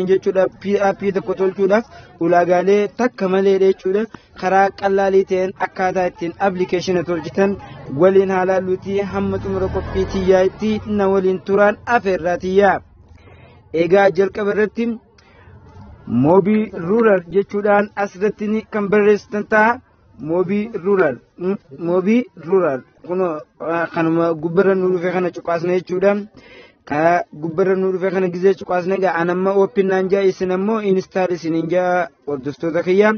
jechuudha PHP tokko tolchuudhaaf ulaagaalee takka malee jechuudha karaa qalaalii ta'een akkaataa ittiin application tolchitan waliin haalaaluutii hamma xumura qophii tiyyaatti na waliin turaan afeerraatiyyaa. Egaa jalqaba irratti moobii ruural jechuudhaan asirratti kan barreessitan ta'a. Moobii ruural kun kanuma gubbarra nu dhufee kana cuqaasna jechuudha. Ka gubbarra nu dhufee kana gizee cuqaasna egaa anamma ooppinnaan jaa isin ammoo instaal isiniin jaa hordoftoota kiyyaa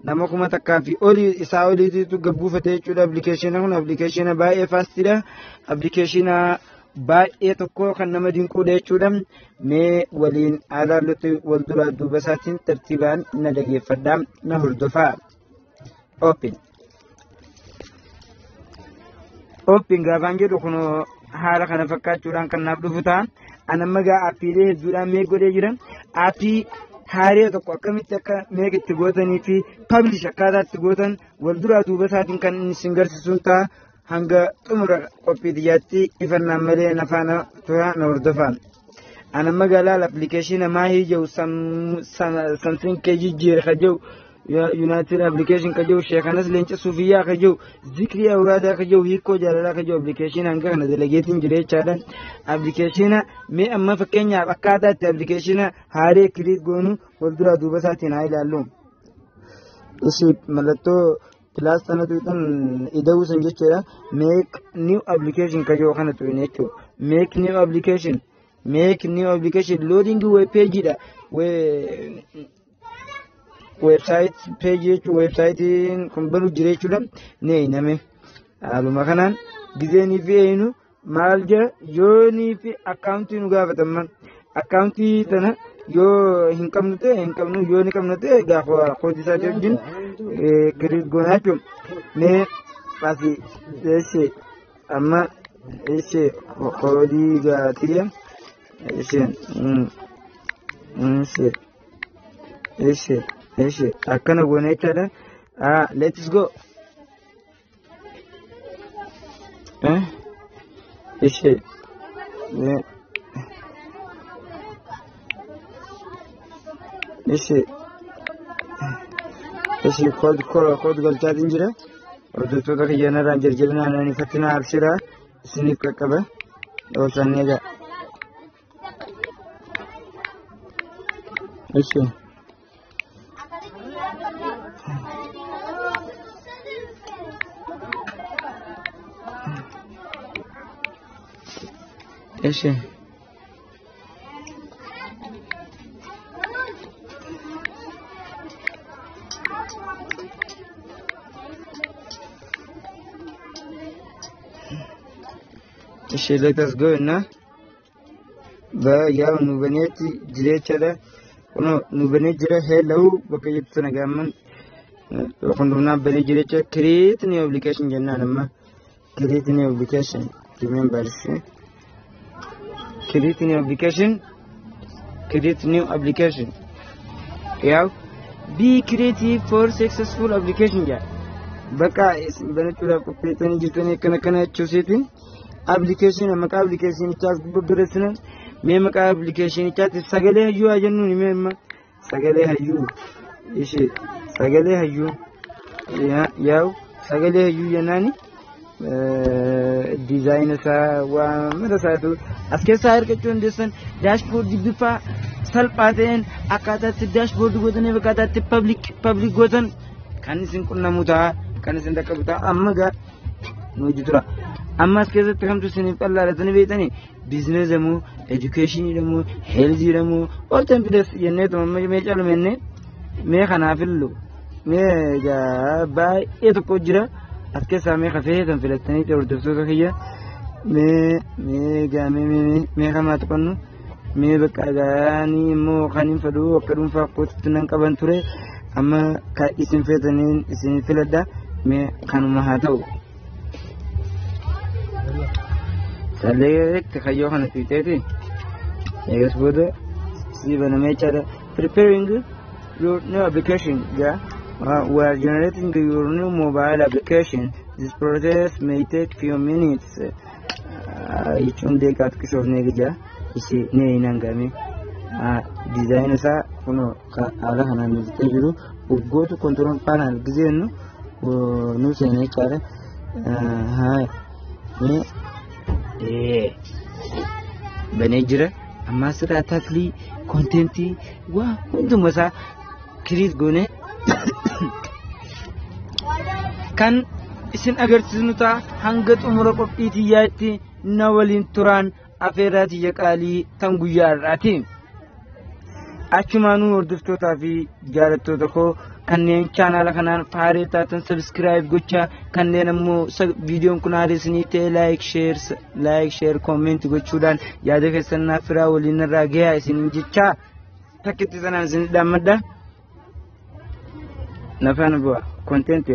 nama kuma takkaa fi olii isaa oliitiitu gabbuufate jechuudha. Appilikeeshina kun appilikeeshina baay'ee faastidha. Appilikeeshina baay'ee tokko kan nama dinquudha jechuudha. Mee waliin ilaallutti wal duraa duuba isaatiin tartiibaan na dhageeffadhaa na hordofaa. Open gaafaan jedhu kun haala kana fakkaachuudhaan kan naaf dhufu ta'a. Anamma gaa aappiilee hedduudhaan mee godhee jiran aappii haaraa tokko akkamitti akka meeqa itti gootanii fi publish akkaataa itti gootan wal duraa duuba isaatiin kan isin garsiisuun ta'a. Hanga xumura qophii tiyyaatti ifannaan malee nafaana tura na hordofaa. Anamma gaa laala appilikeeshina maahii jiru samsiin keejii jiru ka jiru United application ka jiru sheekanas leenca suufiyyaa ka jiru zikrii awuraadaa ka jiru hiikoo jaalalaa ka jiru appilikeeshina hanga kana dalageetiin jira jechaadhaan. Appilikeeshina mee amma fakkeenyaaf akkaataa itti appilikeeshina haaraa kiriit goonu wal duraa duuba isaatiin haa ilaallu. Ishii mallattoo pilaastanatu kan ida'uu san jechuudha. Make new application ka jiru kana tu'in jechuudha. Make new application loading web page dha. Website page jechuun website kun banuu jira jechuudha. Nee name haaluma kanaan gizeenii fi eenyu maal jira yoonii fi akkaawuntii nu gaafataman akkaawuntii tana yoo hin qabnu ta'e hin qabnu yoo ni qabnu ta'e gaafa koodii isaa wajjin kiriit goonaa jechuudha. Mee asii ishee amma ishee koodii gaatiya ishee akkana goone jechaadha. Let's go. Ishee kood galchaatiin jira. Hordoftoota kiyyanarraan jarjabinaan ani fattinaa abshiraa isiniif qaqqaba. Oolchannee jira. Ishee. Ishee let us go na ba yaa nu baneetti jireechadha. Kuno nu banee jira hello bakka jettu nagaamman hundumnaa banee jireecha create new application jennaan amma create new application remember create new application. Yeah, be creative for successful application. Yeah, baka banachuudhaaf qopheessanii jirtanii akkana jechuusiitiin application maqaa application ichaas gurgureessinan mee maqaa application ichaatti sagalee hayyuu haa jennuun mee amma sagalee hayyuu ishee sagalee hayyuu yaa sagalee hayyuu jennaani. Design isaa waa mata isaatu as keessaa argachuu dandeessan daashboordii bifa salphaa ta'een akkaataa itti daashboordii gootanii akkaataa itti public gootan kan isin qunnamu ta'a kan isin dhaqqabu ta'a. Amma gaa nuti tura amma as keessatti kamtu isiniif xallaalatanii beektanii biizinesi demuu edukeeshinii demuu heelzii demuu ooltan fides jennee tuma mee caalumenne mee kanaafillu mee gaa baay'ee tokko jira. As keessaa mee kafee kan filattanii hordoftoota kiyya mee kamaa tuqannu mee bakka gaanii immoo kan hin fadhu akka dhuunfaa kootitti nan qaban ture amma kan isin feetaniin isin filadha mee kanuma haa ta'u. Sallee kayyoo kana fiixeeti eegas booda sii banamee jechaadha. Preparing your new application gaa. We are generating your new mobile application. This process may take few minutes. Each one day got kiss of Negija. Isi ne inangami. ديزاين سا كنو على هنا نستجرو وجوتو كنترول بانل جزينو ونوسيني كاره هاي بنجرة أما سر أتاكلي كونتنتي وكنتم مسا كريس جونة كان اسم أجرتنوتا هنگت عمرك إتياتي نوالين تران أفراد يكالي تنقيار راتين أشمانو وردفتوتا في جارتو دكو kanneen channel kanaan faareetaatan subscribe gocha kanneen ammoo video kun adeesni ta'e like share comment gochuudhaan yaada keessan naaf firaa waliin irraa gahaa isin jecha takkitti sanaan isin dhammadda nafaan bu'a content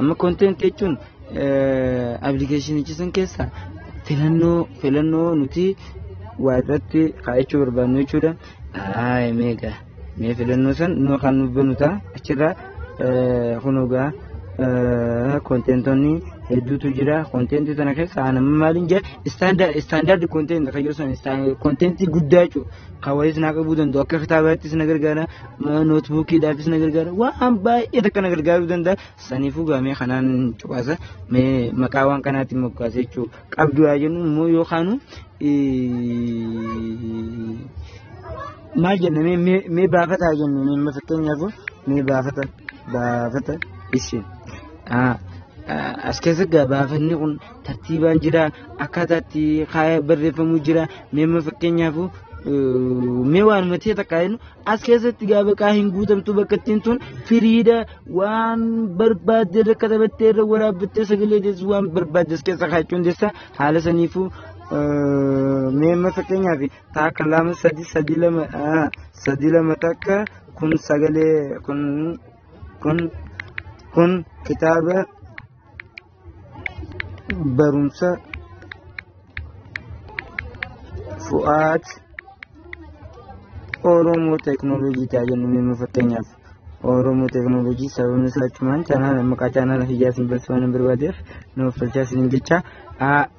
amma content jechuun application ichisan keessa filannoo nuti waa irratti kaa'achuu barbaannu jechuudha mega ميفلنو سن نو خانو بنوتا أشرا خنوغا كونتنتوني هدو تجرا كونتنت تناكس أنا مالينجا standard كونتنت خيرسون كونتنت جوداچو خوايس ناقبودن دوكا كتابات سنغرغانا نوتبوكي دافس نغرغانا وام باي يتك نغرغا بدن دا سنيفوغا مي خنان چواسا مي مكاوان كاناتي مكاسيچو قبدو اجنو مو يو خانو ما جن مي بافتا جن مي مفكين يابو مي بافتا إيشين أسكتك بافني كون ترتيبا جرا أكادتي خايا بريفمو جرا مي مفكين يابو ميوان متى تكاين أسكت جاب كاهن قدام تبكتين تون فريدة وان برباد كتبتير ورا بتسجل جز وان برباد جس كذا خايتون جسا حال سنيفو ميم فكينيا في تا كلام سديلا متاكا كن سجله كن كتابة برمسا فؤاد أورومو تكنولوجي تاجن ميم فكينيا أورومو تكنولوجي سوون سلطمان channel مكا channel هجاسين بسوان بربادير نو فلساسين جيتشا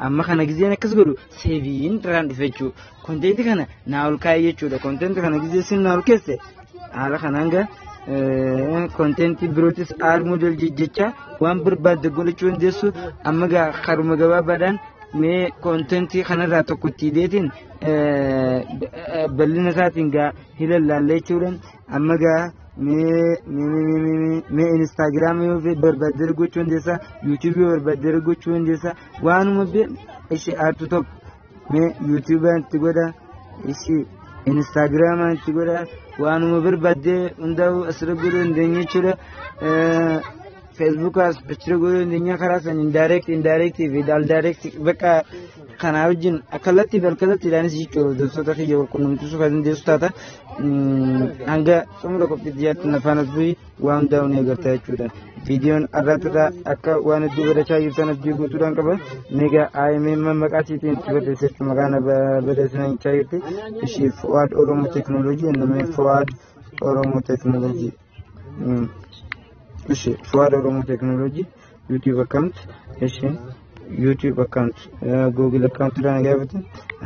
أما خنا جزينا كسبرو سيفين تران دفعوا كونتنت خنا ناول كاي يجوا كونتنت خنا جزيسين ناول كسر على خنانجا كونتنت بروتس آر موديل جيتشا وان برباد دقول شون ديسو أما جا خرم جواب بدن مي كونتنت خنا راتو كتيدين بلنا ساتين جا هلا لالي شورن أما جا مي انستغرام في بربادر gochuun deessa YouTube بربادر gochuun deessa waanuma be ishi artu me YouTube anti goda ishi Instagram anti goda waanuma barbadde undau asraguru ndenya chura Facebook as asraguru ndenya kharasan indirect vidal direct baka kana wajin akalati balkalati lanis jicho dosota khiyo kunum tusu fadin desutata hanga sumro kopidiyat nafanat bui waan daawne agartaa jechuudha viidiyoon arraatudha akka waan iddoo badachaa jirtan abdii guutuudhaan qaba mega IMM maqaatiitiin itti baddeessetti maqaana baddeessinaa jechaa jirti ishii Fuwaad Oromoo Teknooloojii namni Fuwaad Oromoo Teknooloojii ishii Fuwaad Oromoo Teknooloojii YouTube account ishii YouTube account Google account dhaan gaafatan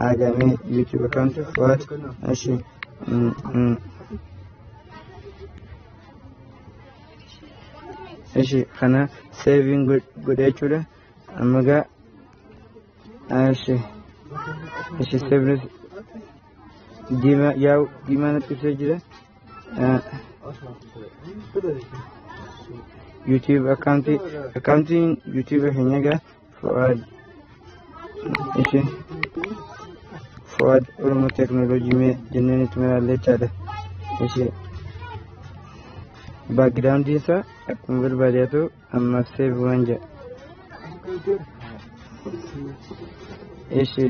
agamee YouTube account Fuwaad ishii إيشي خنا saving good أشوله أما جا إيشي saving ديما نتسجله YouTube accounting YouTube هنا جا إيشي فؤاد علوم تكنولوجي में जिन्होंने तुम्हारा ले चाहे إيشي background जैसा अकबर बाज़ा तो अम्मा से बुआंजा ऐसे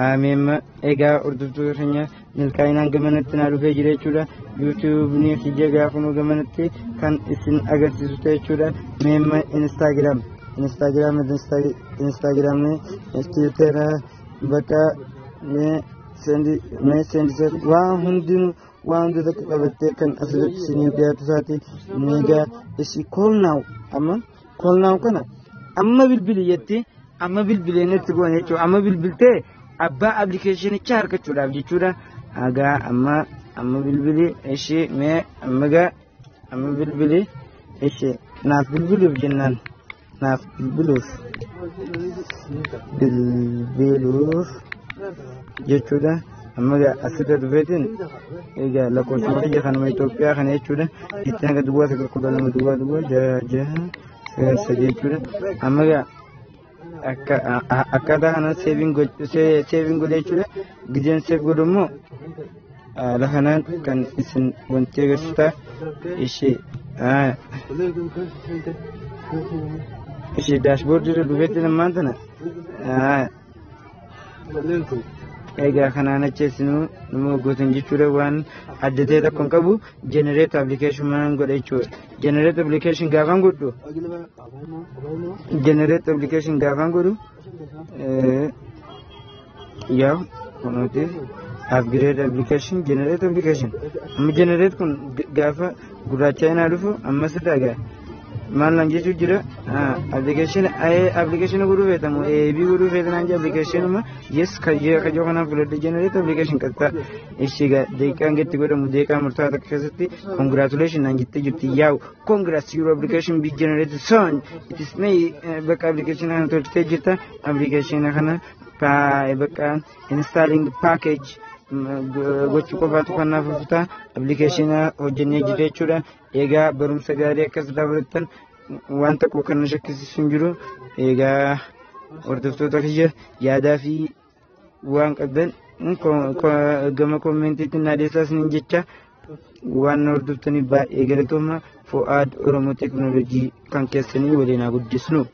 आमें एगा उर्दू तो रहने निलकाइना गमनत ना रुपए जिरे चुरा YouTube ने खींचे गया कुनो गमनत kan isin agarsiisuta jechuudha meemma Instagram Twitter bakka sendi waan hundinuu waan hundata qabattee kan asirratti isinii dhiyaatu isaati meegaa isi koolnaaw kana amma bilbileetti amma bilbileenetti goone jechuudha amma bilbiltee abbaa appilikeeshinicha harkachuudhaaf jechuudha. Agaa amma bilbili ishee mee amma bilbili ishee naaf bilbiluuf jennaan naaf bilbiluuf jechuudha. Amma asirra dhufeetiin egaa lakkoofsa biyya kanuma Itoophiyaa kana jechuudha. Itti hanga duwwaa sagal kudha lama duwwaa jaha jechuudha. Amma akkaataa kana seeviin godhee jechuudha. Gideen seef godhu immoo haala kanaan kan isin wanti agarsiisaa ishee daashboordii irra dhufeetti ammaan tana egaa kanaan acheessinuu nama gootan jechuudha. Waan adda ta'e tokko hin qabu. Generate application maan godha jechuudha. Generate application gaafaan godhu yaa kunuuti upgrade application generate application amma generate kun gaafa gurraacha inaa dhufu amma sirraa gaa maal nan jechuu jira application godhuu feetamu eebii godhuu feetanaan jee application ma yes kajoo kanaaf godhadhe generate application qaxxaa ishee deeqaan geetti godhamu deeqaa murtaa'aa takka keessatti congratulation naan jettee jirti yaa'u congrats your application be generated soon it is me bakka application kana tolchitee jirta application kana bakka installing package gochuu qofaatu kanaaf uffata application hojjennee jirra jechuudha. Egaa barumsa gaarii akkas dabalattan waan tokko kan shakkisiisu hin jiru. Egaa hordoftoota kiyya yaadaa fi waan qabdan gama koomentiitti naadeessaas ni jecha waan hordoftaniif baay'ee galatooma. Fu'aad Oromoo Teknooloojii kan keessanii waliin haa guddisnu.